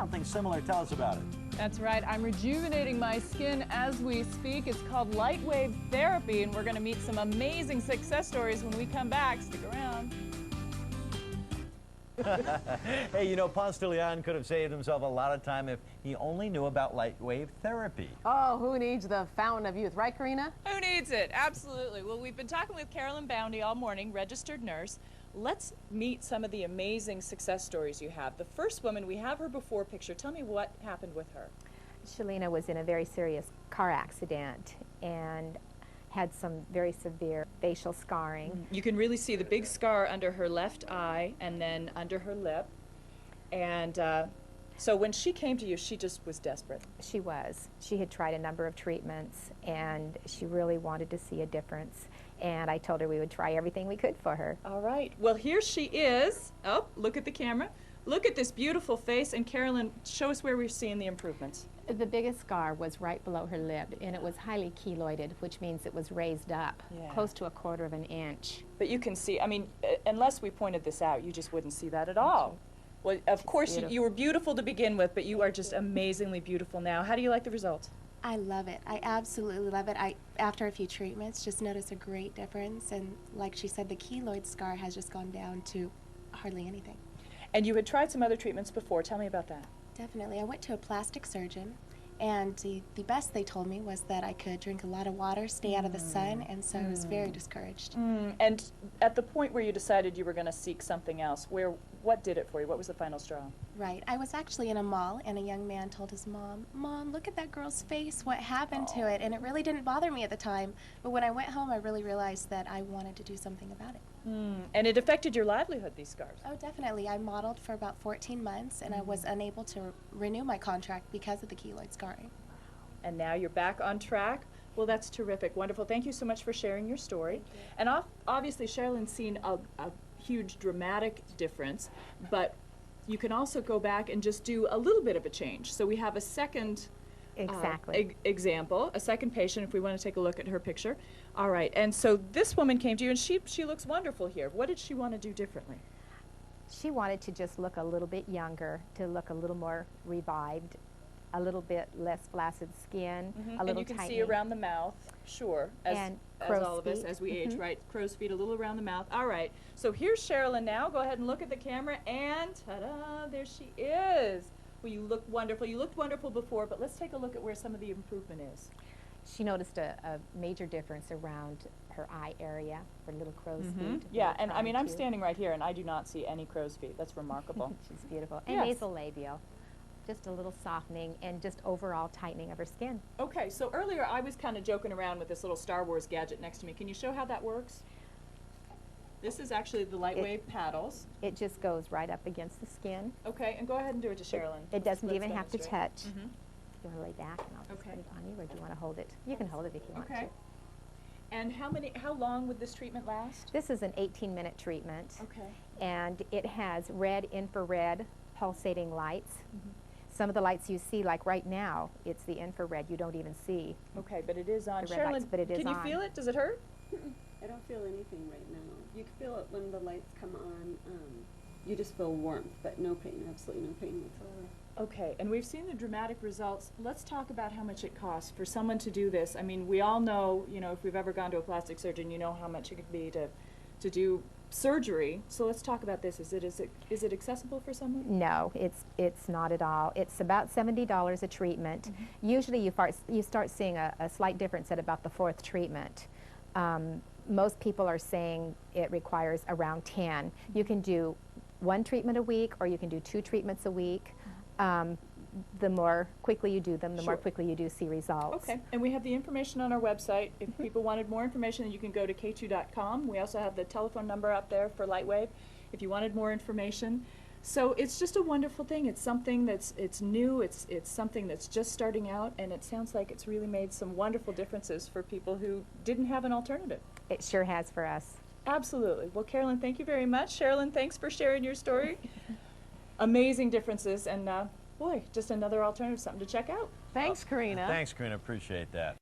something similar. Tell us about it. That's right. I'm rejuvenating my skin as we speak. It's called LIGHTWAVE therapy, and we're going to meet some amazing success stories when we come back. Stick around. Hey, you know, Ponce de Leon could have saved himself a lot of time if he only knew about LIGHTWAVE therapy. Oh, who needs the fountain of youth, right, Karina? Who needs it? Absolutely. Well, we've been talking with Carolyn Boundy all morning, registered nurse. Let's meet some of the amazing success stories you have. The first woman, we have her before picture. Tell me what happened with her. Shalina was in a very serious car accident and had some very severe facial scarring. You can really see the big scar under her left eye and then under her lip. And so when she came to you, she just was desperate. She was. She had tried a number of treatments and she really wanted to see a difference. And I told her we would try everything we could for her. All right. Well, here she is. Oh, look at the camera. Look at this beautiful face. And Carolyn, show us where we're seeing the improvements. The biggest scar was right below her lip, and it was highly keloided, which means it was raised up close to 1/4 of an inch. But you can see, I mean, unless we pointed this out, you just wouldn't see that at all. Well, of course, you were beautiful to begin with, but you are just amazingly beautiful now. How do you like the results? I love it. I absolutely love it. After a few treatments, just noticed a great difference. And like she said, the keloid scar has just gone down to hardly anything. And you had tried some other treatments before. Tell me about that. Definitely. I went to a plastic surgeon, and the best they told me was that I could drink a lot of water, stay out of the sun, and so I was very discouraged. And at the point where you decided you were going to seek something else, what did it for you? What was the final straw? Right. I was actually in a mall, and a young man told his mom, "Mom, look at that girl's face. What happened to it?" And it really didn't bother me at the time, but when I went home, I really realized that I wanted to do something about it. And it affected your livelihood, these scars? Oh, definitely. I modeled for about 14 months, and I was unable to renew my contract because of the keloid scarring. And now you're back on track? Well, that's terrific. Wonderful. Thank you so much for sharing your story. And obviously, Sherilyn's seen a huge dramatic difference, but you can also go back and just do a little bit of a change. So we have a second example, a second patient, if we want to take a look at her picture. All right, and so this woman came to you, and she looks wonderful here. What did she want to do differently? She wanted to just look a little bit younger, to look a little more revived, a little bit less flaccid skin, a little and you can see around the mouth, sure, as all of us, as we age, right? Crow's feet, a little around the mouth. All right, so here's Sherilyn now. Go ahead and look at the camera, and ta-da, there she is. Well, you look wonderful. You looked wonderful before, but let's take a look at where some of the improvement is. She noticed a major difference around her eye area, her little crow's feet. Yeah, and I mean, I'm standing right here, and I do not see any crow's feet. That's remarkable. She's beautiful. And nasolabial. Just a little softening and just overall tightening of her skin. Okay, so earlier I was kind of joking around with this little Star Wars gadget next to me. Can you show how that works? This is actually the LIGHTWAVE paddles. It just goes right up against the skin. Okay, and go ahead and do it to Sherilyn. It doesn't even have to touch. You want to lay back and I'll just Okay. put it on you, or do you want to hold it? You can hold it if you want to. And how long would this treatment last? This is an 18-minute treatment. Okay. And it has red, infrared, pulsating lights. Some of the lights you see, like right now, it's the infrared you don't even see. Okay, but it is on. The red lights, but it is can you feel it? Does it hurt? I don't feel anything right now. You can feel it when the lights come on. You just feel warmth, but no pain, absolutely no pain whatsoever. Okay, and we've seen the dramatic results. Let's talk about how much it costs for someone to do this. I mean, we all know, you know, if we've ever gone to a plastic surgeon, you know how much it could be to do surgery. So let's talk about this. Is it accessible for someone? No, it's not at all. It's about $70 a treatment. Usually you start seeing a slight difference at about the 4th treatment. Most people are saying it requires around 10. You can do 1 treatment a week, or you can do 2 treatments a week. The more quickly you do them, the more quickly you do see results. Okay, and we have the information on our website. If people wanted more information, then you can go to k2.com. We also have the telephone number up there for LIGHTWAVE if you wanted more information. So it's just a wonderful thing. It's something it's new, it's something that's just starting out, and it sounds like it's really made some wonderful differences for people who didn't have an alternative. It sure has for us. Absolutely. Well, Carolyn, thank you very much. Sherilyn, thanks for sharing your story. Amazing differences, and boy, just another alternative, something to check out. Thanks, Karina. Thanks, Karina. Appreciate that.